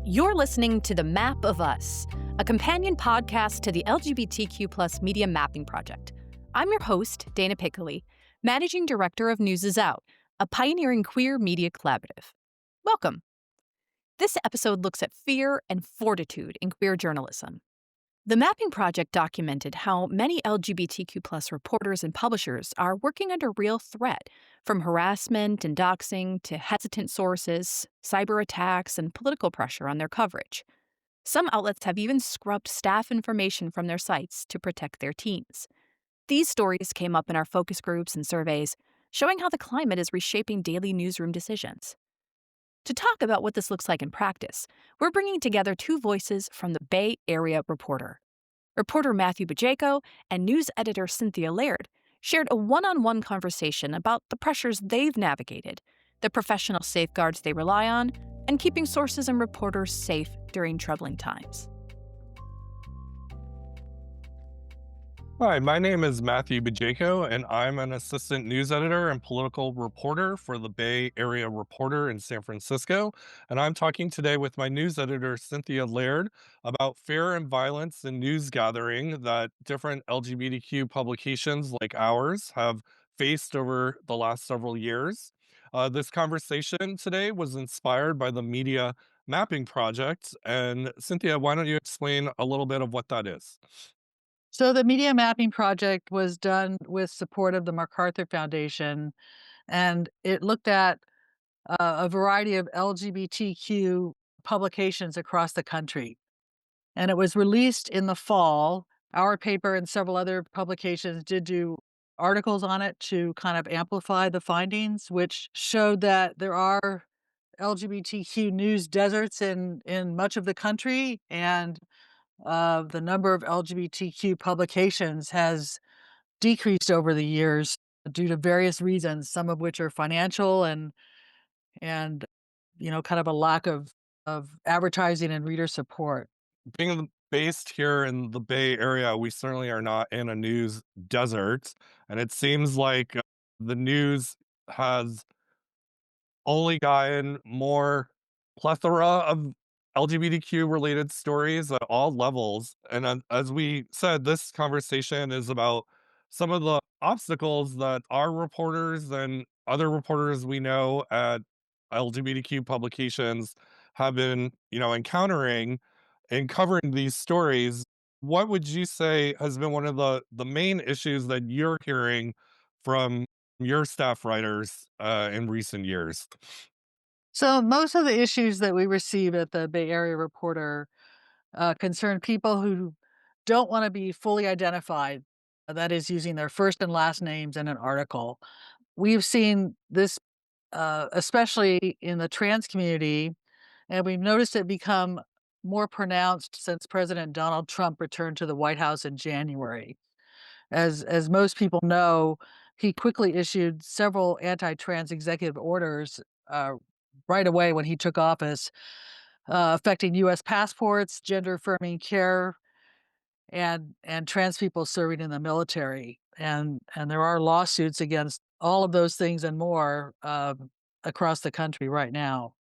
You're listening to The Map of Us, a companion podcast to the LGBTQ Media Mapping Project. I'm your host, Dana Piccoli, Managing Director of News Is Out, a pioneering queer media collaborative. Welcome. This episode looks at fear and fortitude in queer journalism. The Mapping Project documented how many LGBTQ reporters and publishers are working under real threat, from harassment and doxing to hesitant sources, cyberattacks, and political pressure on their coverage. Some outlets have even scrubbed staff information from their sites to protect their teams. These stories came up in our focus groups and surveys, showing how the climate is reshaping daily newsroom decisions. To talk about what this looks like in practice, we're bringing together two voices from the Bay Area Reporter. Reporter Matthew Bajko and news editor Cynthia Baird shared a one-on-one conversation about the pressures they've navigated, the professional safeguards they rely on, and keeping sources and reporters safe during troubling times. Hi, my name is Matthew Bajko, and I'm an assistant news editor and political reporter for the Bay Area Reporter in San Francisco. And I'm talking today with my news editor, Cynthia Baird, about fear and violence in news gathering that different LGBTQ publications like ours have faced over the last several years. This conversation today was inspired by the Media Mapping Project. And Cynthia, why don't you explain a little bit of what that is? So the Media Mapping Project was done with support of the MacArthur Foundation, and it looked at a variety of LGBTQ publications across the country. And it was released in the fall. Our paper and several other publications did do articles on it to kind of amplify the findings, which showed that there are LGBTQ news deserts in much of the country, and the number of LGBTQ publications has decreased over the years due to various reasons, some of which are financial and kind of a lack of advertising and reader support. Being based here in the Bay Area, we certainly are not in a news desert. And it seems like the news has only gotten more plethora of LGBTQ related stories at all levels. And as we said, this conversation is about some of the obstacles that our reporters and other reporters we know at LGBTQ publications have been, encountering in covering these stories. What would you say has been one of the main issues that you're hearing from your staff writers in recent years? So most of the issues that we receive at the Bay Area Reporter concern people who don't want to be fully identified, that is, using their first and last names in an article. We've seen this especially in the trans community, and we've noticed it become more pronounced since President Donald Trump returned to the White House in January. As most people know, he quickly issued several anti-trans executive orders right away when he took office, affecting U.S. passports, gender-affirming care, and trans people serving in the military. And there are lawsuits against all of those things and more across the country right now.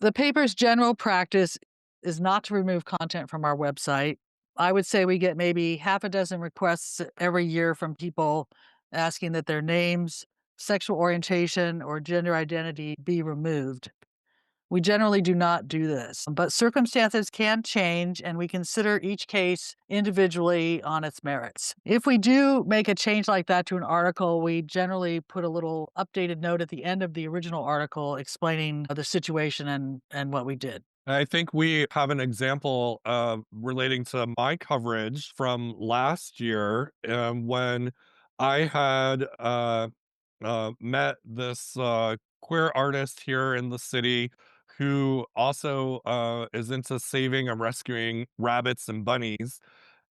The paper's general practice is not to remove content from our website. I would say we get maybe half a dozen requests every year from people asking that their names, sexual orientation, or gender identity be removed. We generally do not do this, but circumstances can change, and we consider each case individually on its merits. If we do make a change like that to an article, we generally put a little updated note at the end of the original article explaining the situation and what we did. I think we have an example relating to my coverage from last year when I had met this queer artist here in the city who also is into saving and rescuing rabbits and bunnies.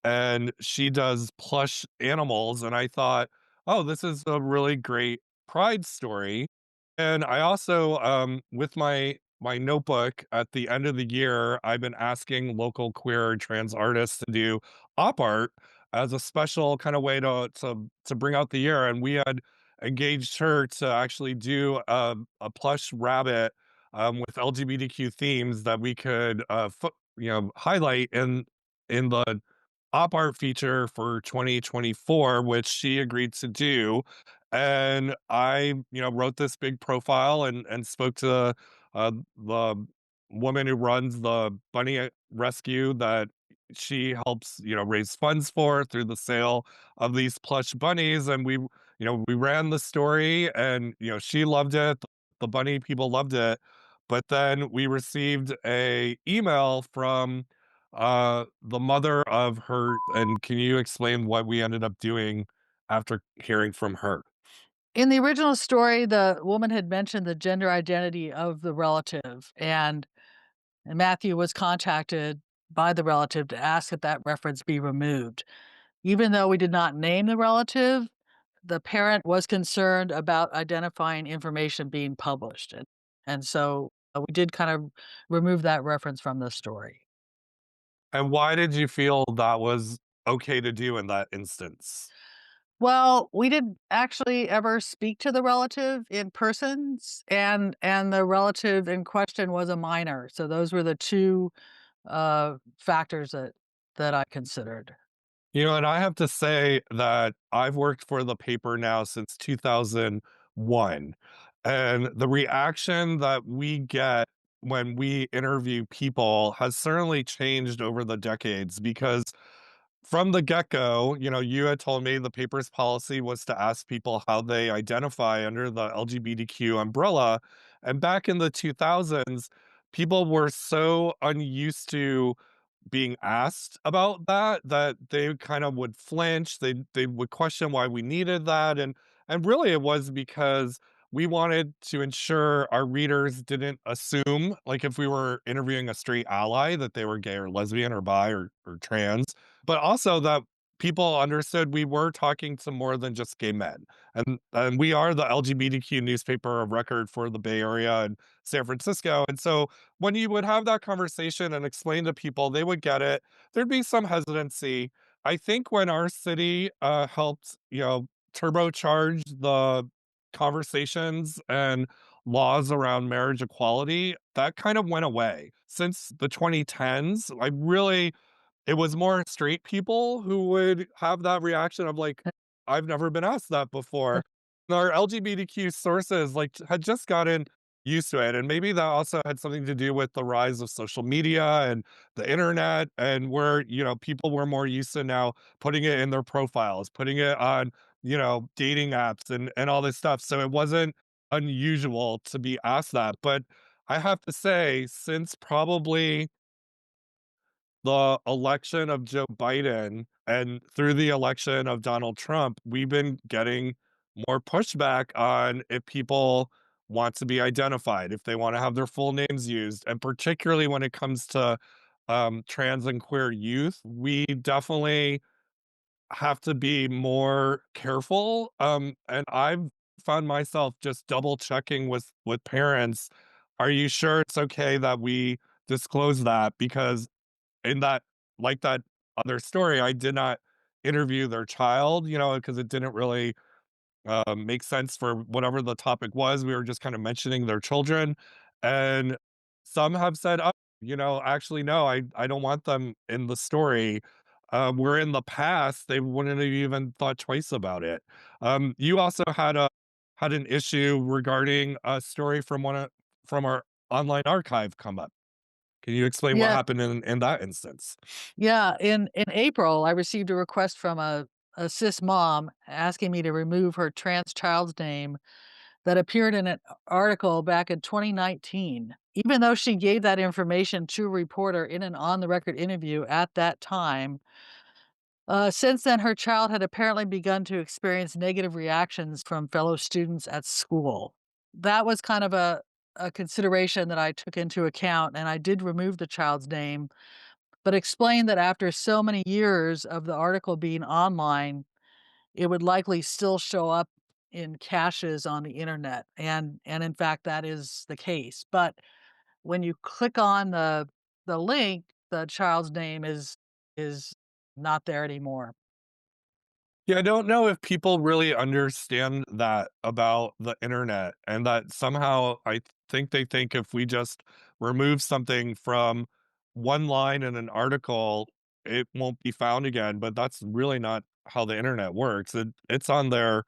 And she does plush animals. And I thought, oh, this is a really great pride story. And I also, with my notebook at the end of the year, I've been asking local queer trans artists to do op art as a special kind of way to bring out the year. And we had engaged her to actually do a plush rabbit with LGBTQ themes that we could, highlight in the op art feature for 2024, which she agreed to do. And I, wrote this big profile and spoke to the woman who runs the bunny rescue that she helps, raise funds for through the sale of these plush bunnies. And we ran the story and, she loved it. The bunny people loved it. But then we received a email from the mother of her, and can you explain what we ended up doing after hearing from her? In the original story, the woman had mentioned the gender identity of the relative, and Matthew was contacted by the relative to ask that that reference be removed. Even though we did not name the relative, the parent was concerned about identifying information being published, and so, we did kind of remove that reference from the story. And why did you feel that was okay to do in that instance? Well, we didn't actually ever speak to the relative in persons, and the relative in question was a minor, so those were the 2, factors that I considered. And I have to say that I've worked for the paper now since 2001. And the reaction that we get when we interview people has certainly changed over the decades because from the get-go, you had told me the paper's policy was to ask people how they identify under the LGBTQ umbrella. And back in the 2000s, people were so unused to being asked about that they kind of would flinch. They would question why we needed that, and really it was because we wanted to ensure our readers didn't assume, like if we were interviewing a straight ally, that they were gay or lesbian or bi or trans, but also that people understood we were talking to more than just gay men. And we are the LGBTQ newspaper of record for the Bay Area and San Francisco. And so when you would have that conversation and explain to people, they would get it. There'd be some hesitancy. I think when our city helped, turbocharge the conversations and laws around marriage equality, that kind of went away. Since the 2010s, it was more straight people who would have that reaction of like, "I've never been asked that before." And our LGBTQ sources, like, had just gotten used to it, and maybe that also had something to do with the rise of social media and the internet, and where, people were more used to now putting it in their profiles, putting it on, dating apps and all this stuff, so it wasn't unusual to be asked that, but I have to say, since probably the election of Joe Biden and through the election of Donald Trump, we've been getting more pushback on if people want to be identified, if they want to have their full names used. And particularly when it comes to trans and queer youth, we definitely have to be more careful. And I've found myself just double checking with parents. Are you sure it's okay that we disclose that? Because in that like that other story, I did not interview their child, because it didn't really, make sense for whatever the topic was. We were just kind of mentioning their children, and some have said, "Oh, actually, no, I don't want them in the story." Where in the past, they wouldn't have even thought twice about it. You also had an issue regarding a story from our online archive come up. Can you explain what Yeah, happened in that instance? yeah, in April, I received a request from a cis mom asking me to remove her trans child's name that appeared in an article back in 2019, even though she gave that information to a reporter in an on-the-record interview at that time. Since then, her child had apparently begun to experience negative reactions from fellow students at school. That was kind of a consideration that I took into account, and I did remove the child's name, but explained that after so many years of the article being online, it would likely still show up in caches on the internet, and in fact, that is the case. But when you click on the link, the child's name is not there anymore. Yeah, I don't know if people really understand that about the internet, and that somehow think they think if we just remove something from one line in an article, it won't be found again, but that's really not how the internet works. It's on there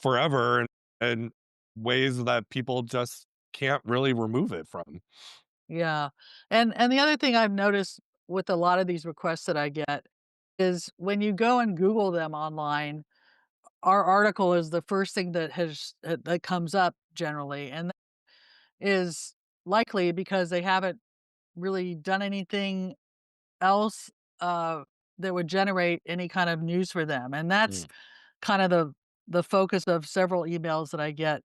forever and ways that people just can't really remove it from. Yeah. And the other thing I've noticed with a lot of these requests that I get is when you go and Google them online, our article is the first thing that comes up generally, and that is likely because they haven't really done anything else uh, that would generate any kind of news for them, and that's Mm. kind of the focus of several emails that I get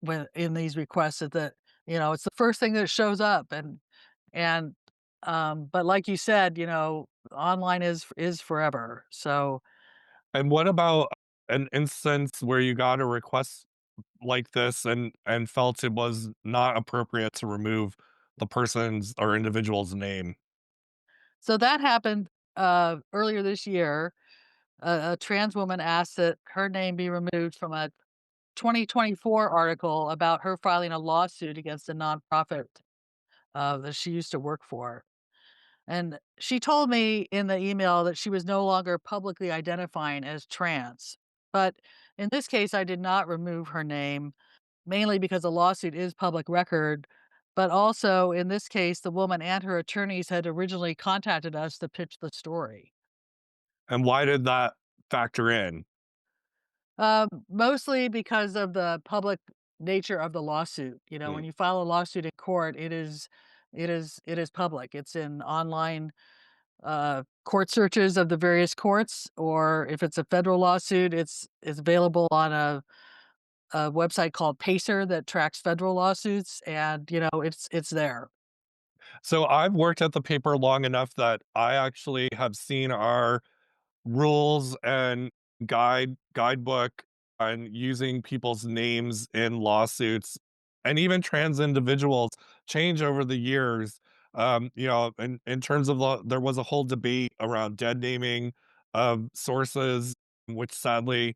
when in these requests is that, it's the first thing that shows up and but like you said, online is forever. So, And what about an instance where you got a request like this and felt it was not appropriate to remove the person's or individual's name? so that happened earlier this year. A trans woman asked that her name be removed from a 2024 article about her filing a lawsuit against a nonprofit that she used to work for. And she told me in the email that she was no longer publicly identifying as trans. But in this case, I did not remove her name, mainly because a lawsuit is public record. But also, in this case, the woman and her attorneys had originally contacted us to pitch the story. And why did that factor in? Mostly because of the public nature of the lawsuit. When Mm. you file a lawsuit in court, it is public. It's in online court searches of the various courts, or if it's a federal lawsuit, it's available on a website called Pacer that tracks federal lawsuits, and it's there. So I've worked at the paper long enough that I actually have seen our rules and guidebook on using people's names in lawsuits and even trans individuals change over the years. In terms of law, there was a whole debate around dead naming of sources, which sadly,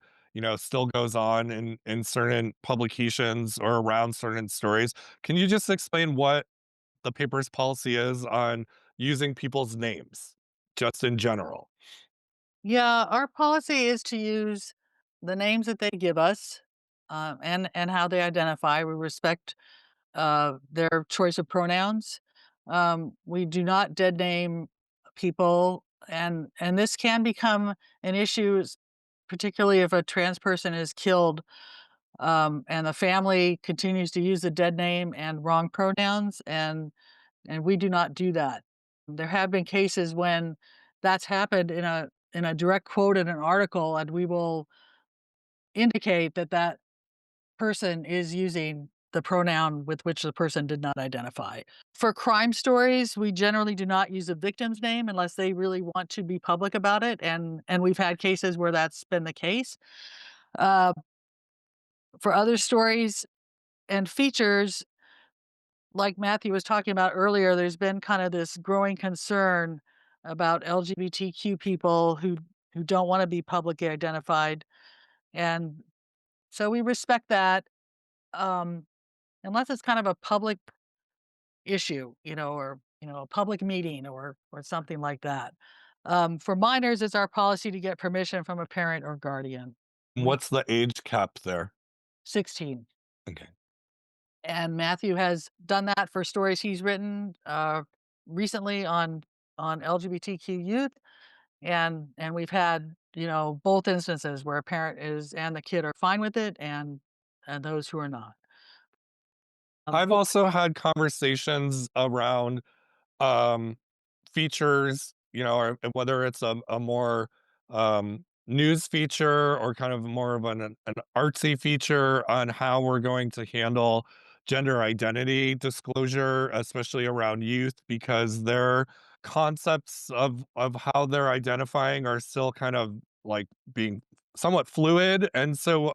still goes on in certain publications or around certain stories. Can you just explain what the paper's policy is on using people's names, just in general? Yeah, our policy is to use the names that they give us, and how they identify. We respect their choice of pronouns. We do not dead name people, and this can become an issue, particularly if a trans person is killed, and the family continues to use the dead name and wrong pronouns, and we do not do that. There have been cases when that's happened in a direct quote in an article, and we will indicate that that person is using the pronoun with which the person did not identify. For crime stories, we generally do not use a victim's name unless they really want to be public about it, and we've had cases where that's been the case. Uh, for other stories and features, like Matthew was talking about earlier, there's been kind of this growing concern about LGBTQ people who don't want to be publicly identified, and so we respect that, um, unless it's kind of a public issue, or a public meeting or something like that. For minors, it's our policy to get permission from a parent or guardian. We What's the age cap there? 16. Okay. And Matthew has done that for stories he's written recently on LGBTQ youth, and we've had both instances where a parent is and the kid are fine with it, and those who are not. Um, I've also had conversations around um, features, or whether it's a more news feature or kind of more of an artsy feature on how we're going to handle gender identity disclosure, especially around youth, because their concepts of how they're identifying are still kind of like being somewhat fluid. And so,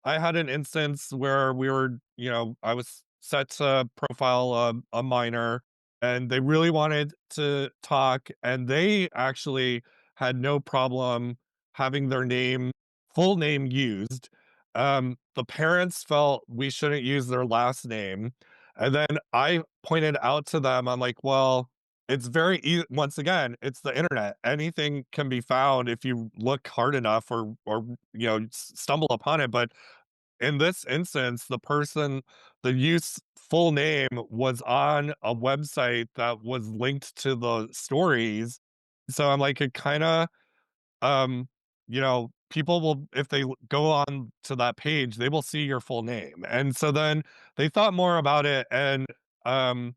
I had an instance where I was set to profile a minor and they really wanted to talk and they actually had no problem having their full name used. The parents felt we shouldn't use their last name. And then I pointed out to them, I'm like, well, it's very easy. Once again, it's the internet. Anything can be found if you look hard enough or stumble upon it. But in this instance, the youth's full name was on a website that was linked to the stories. So I'm like, it kind of, people will, if they go on to that page, they will see your full name. And so then they thought more about it, and um,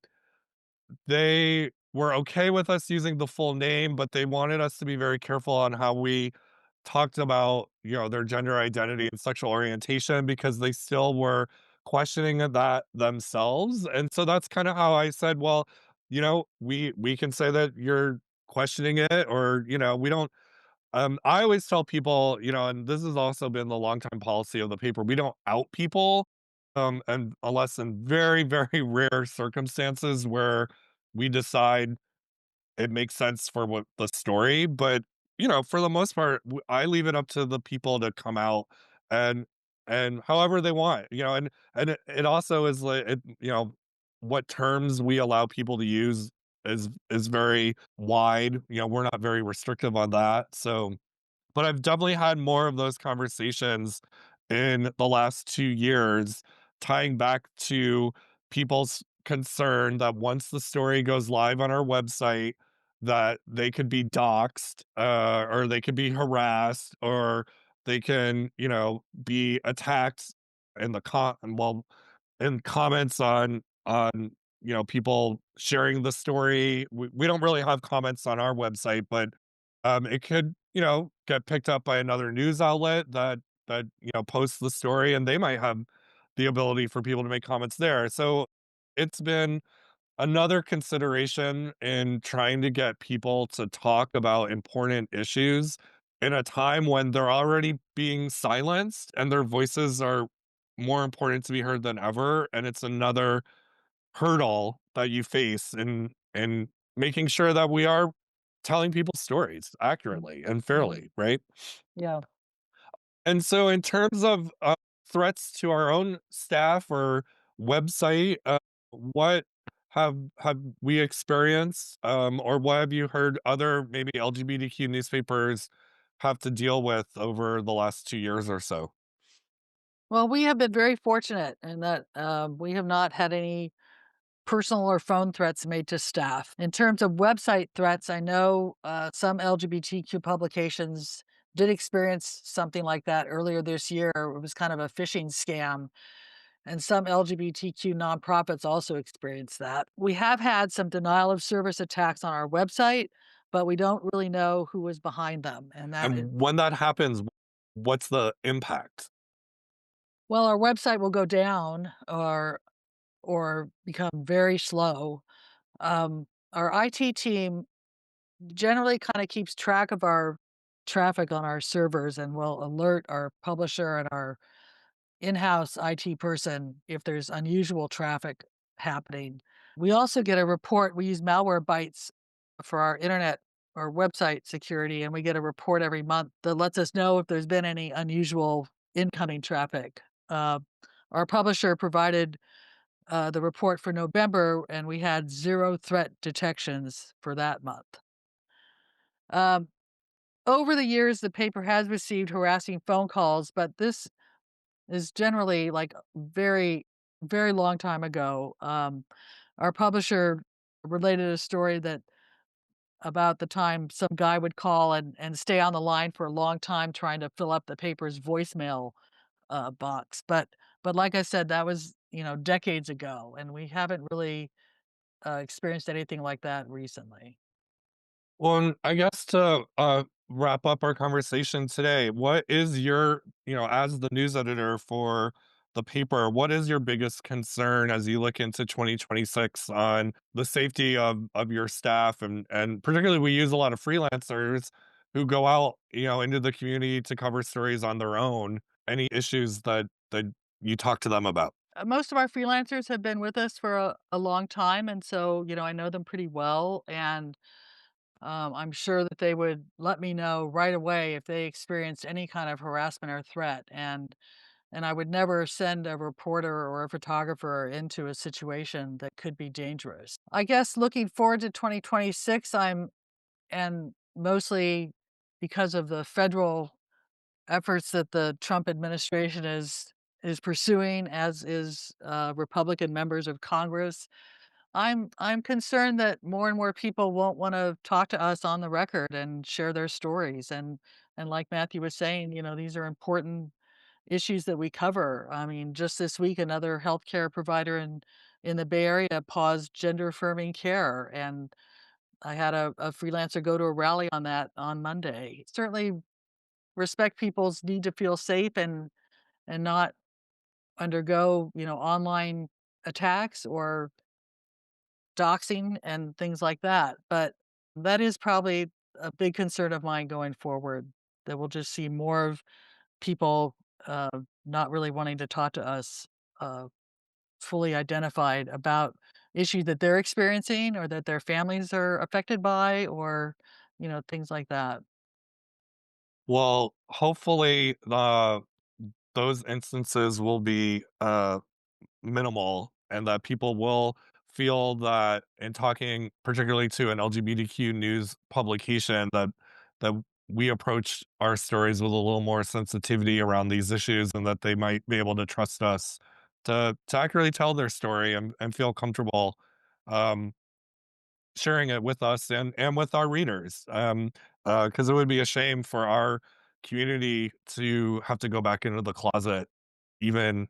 they were okay with us using the full name, but they wanted us to be very careful on how we talked about, their gender identity and sexual orientation because they still were questioning that themselves. And so that's kind of how I said, well, we can say that you're questioning it, or, we don't I always tell people, and this has also been the longtime policy of the paper, we don't out people, and unless in very, very rare circumstances where we decide it makes sense for what the story. But, for the most part, I leave it up to the people to come out and however they want, and it also is like, what terms we allow people to use is very wide. We're not very restrictive on that. So but I've definitely had more of those conversations in the last 2 years, tying back to people's concern that once the story goes live on our website, that they could be doxxed, or they could be harassed, or they can, be attacked in the in comments on, people sharing the story. We don't really have comments on our website, but it could, get picked up by another news outlet that posts the story, and they might have the ability for people to make comments there. So it's been another consideration in trying to get people to talk about important issues in a time when they're already being silenced and their voices are more important to be heard than ever. And it's another hurdle that you face in making sure that we are telling people's stories Mm, accurately and mhm. fairly, right? Yeah. And so in terms of, threats to our own staff or website, what have we experienced, or what have you heard other maybe LGBTQ newspapers have to deal with over the last 2 years or so? Well, we have been very fortunate in that, we have not had any personal or phone threats made to staff. In terms of website threats, I know, some LGBTQ publications did experience something like that earlier this year. It was kind of a phishing scam, and some LGBTQ nonprofits also experienced that. We have had some denial of service attacks on our website, but we don't really know who was behind them, and that is And when that happens, what's the impact? well, our website will go down or become very slow. Our IT team generally kinda keeps track of our traffic on our servers and will alert our publisher and our in-house IT person if there's unusual traffic happening. We also get a report. We use Malwarebytes for our internet or website security, and we get a report every month that lets us know if there's been any unusual incoming traffic. Uh, our publisher provided the report for November, and we had 0 threat detections for that month. Um, Over the years, the paper has received harassing phone calls, but this is generally like very, very long time ago. Our publisher related a story that about the time some guy would call and stay on the line for a long time trying to fill up the paper's voicemail box. But like I said, that was decades ago, and we haven't really experienced anything like that recently. Well, and I guess to wrap up our conversation today, what is your, as the news editor for the paper, what is your biggest concern as you look into 2026 on the safety of your staff, and particularly we use a lot of freelancers who go out, into the community to cover stories on their own. Any issues that you talk to them about? Most of our freelancers have been with us for a long time, and so I know them pretty well, and I'm sure that they would let me know right away if they experienced any kind of harassment or threat, and I would never send a reporter or a photographer into a situation that could be dangerous. I guess looking forward to 2026, and mostly because of the federal efforts that the Trump administration is pursuing, as is Republican members of Congress. I'm concerned that more and more people won't want to talk to us on the record and share their stories. And like Matthew was saying, these are important issues that we cover. I mean, just this week, another healthcare provider in the Bay Area paused gender affirming care, and I had a freelancer go to a rally on that on Monday. Certainly respect people's need to feel safe and not undergo, online attacks or doxing and things like that. But that is probably a big concern of mine going forward, that we'll just see more of people uh, not really wanting to talk to us uh, fully identified about issues that they're experiencing or that their families are affected by, or things like that. Well, hopefully, those instances will be minimal and that people will feel that in talking particularly to an LGBTQ news publication that we approach our stories with a little more sensitivity around these issues and that they might be able to trust us to accurately tell their story and feel comfortable um, sharing it with us and with our readers. Because it would be a shame for our community to have to go back into the closet, even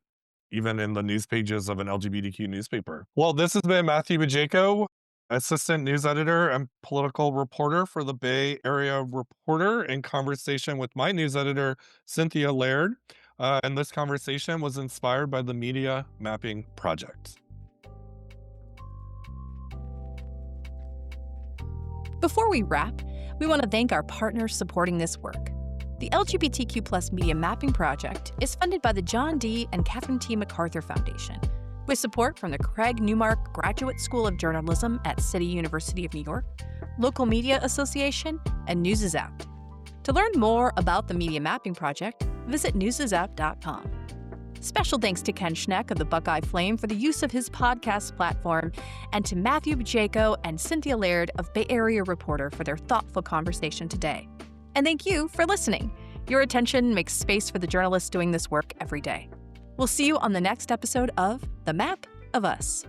even in the news pages of an LGBTQ newspaper. Well, this has been Matthew Bajko, assistant news editor and political reporter for the Bay Area Reporter, in conversation with my news editor, Cynthia Laird. And this conversation was inspired by the Media Mapping Project. Before we wrap, we want to thank our partners supporting this work. The LGBTQ Media Mapping Project is funded by the John D. and Catherine T. MacArthur Foundation, with support from the Craig Newmark Graduate School of Journalism at City University of New York, Local Media Association, and News is Out. To learn more about the Media Mapping Project, visit newsisout.com. Special thanks to Ken Schneck of the Buckeye Flame for the use of his podcast platform, and to Matthew Bajko and Cynthia Laird of Bay Area Reporter for their thoughtful conversation today. And thank you for listening. Your attention makes space for the journalists doing this work every day. We'll see you on the next episode of The Map of Us.